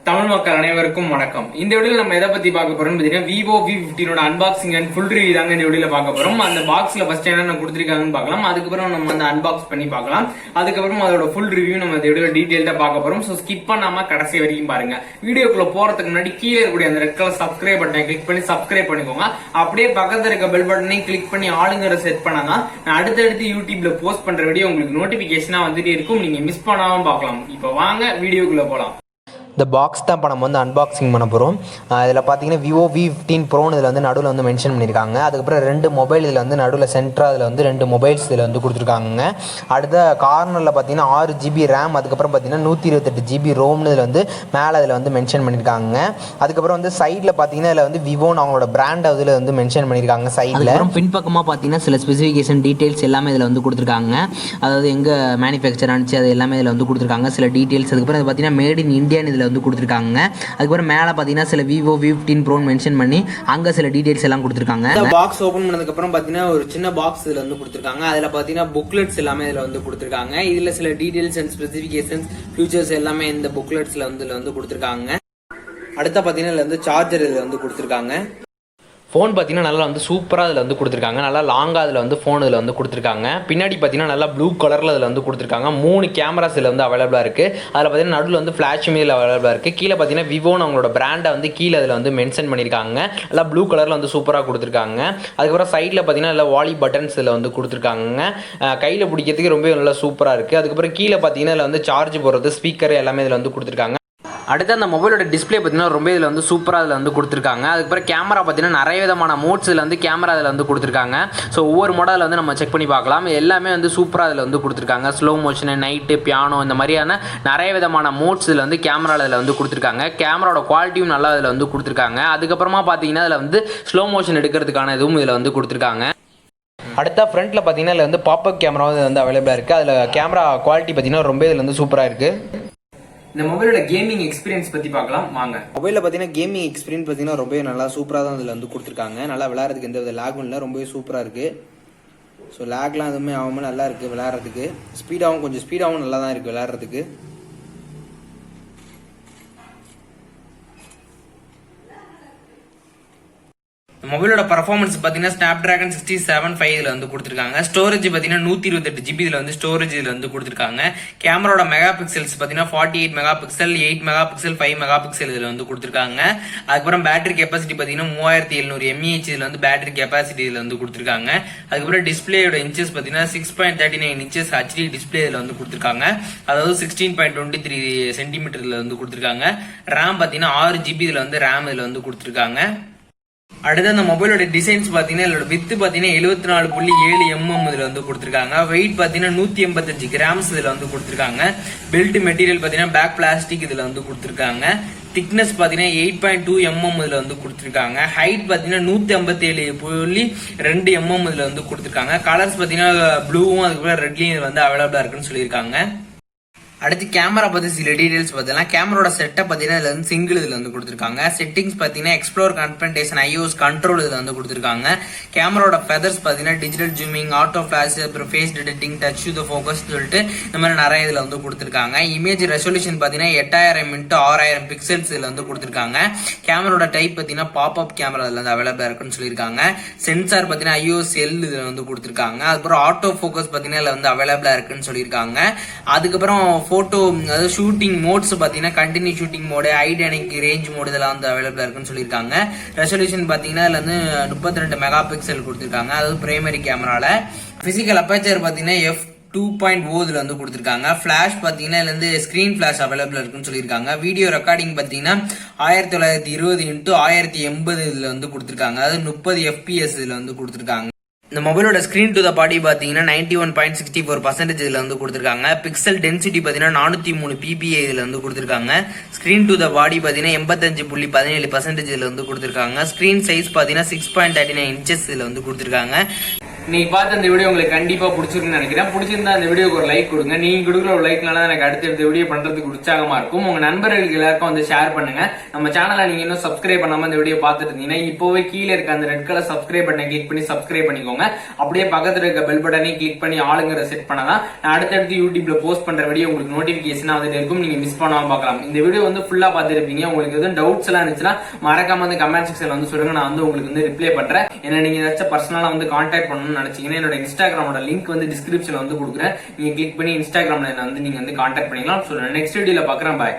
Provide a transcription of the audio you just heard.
தமிழ் மக்கள் அனைவருக்கும் வணக்கம். இந்த வீடியோல நம்ம எதை பத்தி பார்க்க போறோம்னு பாத்தீங்கன்னா Vivo v15 unboxing and full review தாங்க இந்த வீடியோல பார்க்க போறோம். அந்த பாக்ஸ்ல ஃபர்ஸ்ட் என்னென்ன கொடுத்திருக்காங்கன்னு பார்க்கலாம். அதுக்கப்புறம் நம்ம அந்த அன்பாக்ஸ் பண்ணி பார்க்கலாம். அதுக்கப்புறம் அதோட ஃபுல் ரிவ்யூ நம்ம இந்த வீடியோல டீடைலா பார்க்க போறோம். சோ ஸ்கிப் பண்ணாம கடைசி வரைக்கும் பாருங்க. வீடியோக்குள்ள போறதுக்கு முன்னாடி கீழே இருக்கக்கூடிய அந்த ரெட் கலர் சப்ஸ்கிரைப் பட்டனை கிளிக் பண்ணி சப்ஸ்கிரைப் பண்ணிக்கோங்க. அப்படியே பக்கத்துல இருக்க பெல் பட்டனையும் கிளிக் பண்ணி ஆளுங்கிற செட் பண்ணாதான் நான் அடுத்தடுத்து யூடியூப்ல போஸ்ட் பண்ற வீடியோ உங்களுக்கு நோட்டிபிகேஷனா வந்துட்டே இருக்கும். நீங்க மிஸ் பண்ணாம பார்க்கலாம். இப்போ வாங்க வீடியோக்குள்ள போலாம். இந்த பாக்ஸ் தான் இப்போ நம்ம வந்து அன்பாக்சிங் பண்ண போகிறோம். இதில் பார்த்தீங்கன்னா Vivo v15 ப்ரோன்னு இதில் வந்து நடுவில் வந்து மென்ஷன் பண்ணியிருக்காங்க. அதுக்கப்புறம் 2 மொபைல் இதில் வந்து நடுவில் சென்டராக இதில் வந்து 2 மொபைல்ஸ் இதில் வந்து கொடுத்துருக்காங்க. அடுத்த கார்னரில் பார்த்தீங்கன்னா 6 GB ரேம், அதுக்கப்புறம் பார்த்தீங்கன்னா 128 GB ரோம்னு இதில் வந்து மேலே இதில் வந்து மென்ஷன் பண்ணியிருக்காங்க. அதுக்கப்புறம் வந்து சைடில் பார்த்தீங்கன்னா இதில் வந்து விவோன்னு அவங்களோட பிராண்ட் இதில் வந்து மென்ஷன் பண்ணியிருக்காங்க சைடில். பின்பக்கமாக பார்த்தீங்கன்னா சில ஸ்பெசிஃபிகேஷன் டீட்டெயில்ஸ் எல்லாமே இதில் வந்து கொடுத்துருக்காங்க. அதாவது எங்கே மேனுஃபேக்சர் ஆனிச்சு அது எல்லாமே இதில் வந்து கொடுத்துருக்காங்க சில டீட்டெயில்ஸ். அதுக்கப்புறம் அது பார்த்தீங்கன்னா மேட் இன் இந்தியான்னு இதில் வந்து கொடுத்துருக்காங்க. அதுக்கப்புறம் மேலே பார்த்தீங்கன்னா சில Vivo v15 ப்ரோ மென்ஷன் பண்ணி அங்கே சில டீடைல்ஸ் எல்லாம் கொடுத்துருக்காங்க. இந்த பாக்ஸ் ஓபன் பண்ணதுக்கு அப்புறம் பார்த்தீங்கன்னா ஒரு சின்ன பாக்ஸ் இதில் வந்து கொடுத்துருக்காங்க. அதில் பார்த்தீங்கன்னா புக்லெட்ஸ் எல்லாமே இதில் வந்து கொடுத்துருக்காங்க. இதில் சில டீடைல்ஸ் அண்ட் ஸ்பெசிஃபிகேஷன்ஸ் ஃபியூச்சர்ஸ் எல்லாமே இந்த புக்லெட்ஸ்ல வந்து கொடுத்துருக்காங்க. அடுத்த பார்த்தீங்கன்னா இதில் வந்து சார்ஜர் இதில் வந்து கொடுத்துருக்காங்க. ஃபோன் பார்த்தீங்கன்னா நல்லா வந்து சூப்பராக இதில் வந்து கொடுத்துருக்காங்க. நல்லா லாங்காக இதில் வந்து ஃபோன் இதில் வந்து கொடுத்துருக்காங்க. பின்னாடி பார்த்தீங்கன்னா நல்லா ப்ளூ கலரில் இதில் வந்து கொடுத்துருக்காங்க. 3 கேமராஸ் இதில் வந்து அவைலபிளாக இருக்குது. அதில் பார்த்தீங்கன்னா நடுவில் வந்து ஃப்ளாஷ் இதில் அவைலபிளாக இருக்குது. கீழே பார்த்தீங்கன்னா விவோன்னு அவங்களோட பிராண்டை வந்து கீழே இதில் வந்து மென்ஷன் பண்ணியிருக்காங்க. நல்லா ப்ளூ கலரில் வந்து சூப்பராக கொடுத்துருக்காங்க. அதுக்கப்புறம் சைடில் பார்த்தீங்கன்னா நல்லா வாலி பட்டன்ஸ் இதில் வந்து கொடுத்துருக்காங்க. கையில் பிடிக்கிறதுக்கு ரொம்ப நல்லா சூப்பராக இருக்குது. அதுக்கப்புறம் கீழே பார்த்தீங்கன்னா இதில் வந்து சார்ஜ் போடுறது ஸ்பீக்கர் எல்லாமே இதில் வந்து கொடுத்துருக்காங்க. அடுத்து அந்த மொபைலோட டிஸ்பிளே பார்த்தீங்கன்னா ரொம்ப இதில் வந்து சூப்பராக இதில் வந்து கொடுத்துருக்காங்க. அதுக்கப்புறம் கேமரா பார்த்தீங்கன்னா நிறைய விதமான மோட்ஸ் இதில் வந்து கேமரா இதில் வந்து கொடுத்துருக்காங்க. ஸோ ஒவ்வொரு மாடலில் வந்து நம்ம செக் பண்ணி பார்க்கலாம். எல்லாமே வந்து சூப்பராக இதில் வந்து கொடுத்துருக்காங்க. ஸ்லோ மோஷனு, நைட்டு, பியானோ இந்த மாதிரியான நிறைய விதமான மோட்ஸ் இதில் வந்து கேமராவில் இதில் வந்து கொடுத்துருக்காங்க. கேமராவோட குவாலிட்டியும் நல்லா இதில் வந்து கொடுத்துருக்காங்க. அதுக்கப்புறமா பார்த்தீங்கன்னா இதில் வந்து ஸ்லோ மோஷன் எடுக்கிறதுக்கான இதுவும் இதில் வந்து கொடுத்துருக்காங்க. அடுத்த ஃப்ரண்ட்டில் பார்த்தீங்கன்னா இதில் வந்து பாப்அப் கேமரா வந்து அவைலபிளாக இருக்குது. அதில் கேமரா குவாலிட்டி பார்த்தீங்கன்னா ரொம்ப இதில் வந்து சூப்பராக இருக்குது. இந்த மொபைலோட கேமிங் எக்ஸ்பீரியன்ஸ் பத்தி பார்க்கலாம் வாங்க. மொபைலில் பார்த்தீங்கன்னா கேமிங் எக்ஸ்பீரியன்ஸ் பார்த்தீங்கன்னா ரொம்ப நல்லா சூப்பராக தான் இதில் வந்து கொடுத்துருக்காங்க. நல்லா விளையாடுறதுக்கு எந்த வித லேகும் இல்லை, ரொம்பவே சூப்பராக இருக்குது. ஸோ லேக்லாம் எதுவுமே ஆகாமல் நல்லா இருக்குது விளையாடுறதுக்கு. கொஞ்சம் ஸ்பீடாகவும் நல்லா தான் இருக்குது விளையாடுறதுக்கு. மொபைலோட பர்ஃபார்மன்ஸ் பார்த்தீங்கன்னா Snapdragon 675 இதில் வந்து கொடுத்துருக்காங்க. ஸ்டோரேஜ் பார்த்தீங்கன்னா 128 GB இதில் வந்து ஸ்டோரேஜ் இதில் வந்து கொடுத்துருக்காங்க. கேமராவோட மெகா பிக்சல்ஸ் பார்த்தீங்கன்னா 48 mega pixel, 8 mega pixel, 5 mega pixel இதில் வந்து கொடுத்துருக்காங்க. அதுக்கப்புறம் பேட்டரி கெப்பாசிட்டி பார்த்தீங்கன்னா 3700 mAh இதில் வந்து பேட்டரி கெப்பாசிட்டி இதில் வந்து கொடுத்துருக்காங்க. அதுக்கப்புறம் டிஸ்பிளேயோட இன்ச்சஸ் பார்த்தீங்கன்னா 6.39 inches HD டிஸ்பிளே இதில் வந்து கொடுத்துருக்காங்க. அதாவது 16.23 சென்டிமீட்டர் இதில் வந்து கொடுத்துருக்காங்க. ரேம் பார்த்தீங்கன்னா 6 GB இதில் வந்து ரேம் இதில் வந்து கொடுத்துருக்காங்க. அடுத்து அந்த மொபைலோட டிசைன்ஸ் பாத்தீங்கன்னா இதோட வித்து பாத்தீங்கன்னா 74.7 mm இதுல வந்து கொடுத்திருக்காங்க. வெயிட் பாத்தீங்கன்னா 185 கிராம்ஸ் இதுல வந்து கொடுத்திருக்காங்க. பெல்ட் மெட்டீரியல் பாத்தீங்கன்னா பேக் பிளாஸ்டிக் இதுல வந்து கொடுத்திருக்காங்க. திக்னஸ் பாத்தீங்கன்னா 8.2 mm இதுல வந்து கொடுத்திருக்காங்க. ஹைட் பாத்தீங்கன்னா 157.2 mm இதுல வந்து கொடுத்திருக்காங்க. கலர்ஸ் பாத்தீங்கன்னா ப்ளூவும் அதுக்கப்புறம் ரெட்லயும் வந்து அவைலபிளா இருக்குன்னு சொல்லியிருக்காங்க. அடுத்து கேமரா பத்தி சில டீடைல்ஸ் பார்த்தீங்கன்னா கேமராவோட செட்டப் பார்த்தீங்கன்னா இதுல வந்து சிங்கிள் இதுல வந்து கொடுத்துருக்காங்க. செட்டிங்ஸ் பார்த்தீங்கன்னா எக்ஸ்ப்ளோர், கன்ஃபரன்டேஷன், iOS கண்ட்ரோல் இதுல வந்து கொடுத்துருக்காங்க. கேமராவோட ஃபெதர்ஸ் பார்த்தீங்கன்னா டிஜிட்டல் ஜூமிங், ஆட்டோ ஃபிளாஷ், அப்புறம் face detecting, touch to the focus சொல்லிட்டு இந்த மாதிரி நிறைய இதுல வந்து கொடுத்துருக்காங்க. இமேஜ் ரெசல்யூஷன் பார்த்தீங்கன்னா 8000 x 6000 பிக்சல்ஸ் இதுல வந்து கொடுத்துருக்காங்க. கேமராவோட டைப் பார்த்தீங்கன்னா பாப்அப் கேமரா இதுல வந்து அவைலபிளா இருக்குன்னு சொல்லியிருக்காங்க. சென்சார் பார்த்தீங்கன்னா iOS L இதுல வந்து கொடுத்துருக்காங்க. அதுக்கப்புறம் ஆட்டோ ஃபோக்கஸ் பார்த்தீங்கன்னா இதுல வந்து அவைலபிளா இருக்குன்னு சொல்லியிருக்காங்க. அதுக்கப்புறம் போட்டோ அதாவது ஷூட்டிங் மோட்ஸ் பாத்தீங்கன்னா கண்டினியூ ஷூட்டிங் மோடு, ஐடானிக் ரேஞ்ச் மோடு இதெல்லாம் வந்து அவைலபிளா இருக்குன்னு சொல்லியிருக்காங்க. ரெசல்யூஷன் பாத்தீங்கன்னா இதுல வந்து 32 மெகா பிக்சல் கொடுத்திருக்காங்க. அதாவது பிரைமரி கேமரால. பிசிக்கல் அப்பேச்சர் பாத்தீங்கன்னா f2.0 இதுல வந்து கொடுத்திருக்காங்க. பிளாஷ் பாத்தீங்கன்னா இதுல இருந்து ஸ்கிரீன் பிளாஷ் அவைலபிளா இருக்குன்னு சொல்லியிருக்காங்க. வீடியோ ரெக்கார்டிங் பாத்தீங்கன்னா 1920 x 1080 இதுல வந்து கொடுத்திருக்காங்க. அதாவது 30 fps இதுல வந்து கொடுத்திருக்காங்க. இந்த மொபைலோட ஸ்கிரீன் டு த பாடி பாத்தீங்கன்னா 91.64% இதுல வந்து கொடுத்திருக்காங்க. பிக்சல் டென்சிட்டி பாத்தீங்கன்னா 403 ppi இதுல வந்து கொடுத்திருக்காங்க. ஸ்கிரீன் டு த பாடி பாத்தீங்கன்னா 85.17% இதுல வந்து கொடுத்திருக்காங்க. ஸ்கிரீன் சைஸ் பாத்தீங்கன்னா 6.39 inches இதுல வந்து கொடுத்திருக்காங்க. நீங்க பார்த்த இந்த வீடியோ உங்களுக்கு கண்டிப்பா பிடிச்சிருக்குன்னு நினைக்கிறேன். பிடிச்சிருந்தா அந்த வீடியோக்கு ஒரு லைக் கொடுங்க. நீங்க கொடுக்குற ஒரு லைக்னால எனக்கு அடுத்த வீடியோ பண்றதுக்கு உற்சாகமா இருக்கும். உங்க நண்பர்களுக்கு எல்லாருக்கும் வந்து ஷேர் பண்ணுங்க. நம்ம சேனலை நீங்க இன்னும் சப்ஸ்கிரைப் பண்ணாம இந்த வீடியோ பார்த்துட்டு இருந்தீங்கன்னா இப்போவே கீழே இருக்க அந்த ரெட் கலர் சப்ஸ்கிரைப் பட்டனை கிளிக் பண்ணி சப்ஸ்கிரைப் பண்ணிக்கோங்க. அப்படியே பக்கத்துல இருக்க பெல் பட்டனையும் கிளிக் பண்ணி ஆளுங்கிற செட் பண்ணலாம். நான் அடுத்தடுத்து யூடியூப்ல போஸ்ட் பண்ற வீடியோ உங்களுக்கு நோட்டிபிகேஷன் வந்துட்டு இருக்கும். நீங்க மிஸ் பண்ணாம பார்க்கலாம். இந்த வீடியோ வந்து ஃபுல்லா பார்த்துருப்பீங்க. உங்களுக்கு எதுவும் டவுட்ஸ் எல்லாம் இருந்துச்சுன்னா மறக்காம வந்து கமெண்ட் செக்ஷன்ல வந்து சொல்லுங்க. நான் வந்து உங்களுக்கு வந்து ரிப்ளை பண்றேன். என்ன நீங்க ஏதாச்சும் பர்சனலா வந்து கான்டாக்ட் பண்ணணும்னு நினைச்சீங்கன்னா என்னோட இன்ஸ்டாகிராமோட லிங்க் வந்து டிஸ்கிரிப்ஷன்ல வந்து கொடுக்குறேன். நீங்க கிளிக் பண்ணி இன்ஸ்டாகிராம்ல வந்து நீங்க வந்து கான்டாக்ட் பண்ணிக்கலாம். நெக்ஸ்ட் வீடியோல பாக்குறேன். பாய்.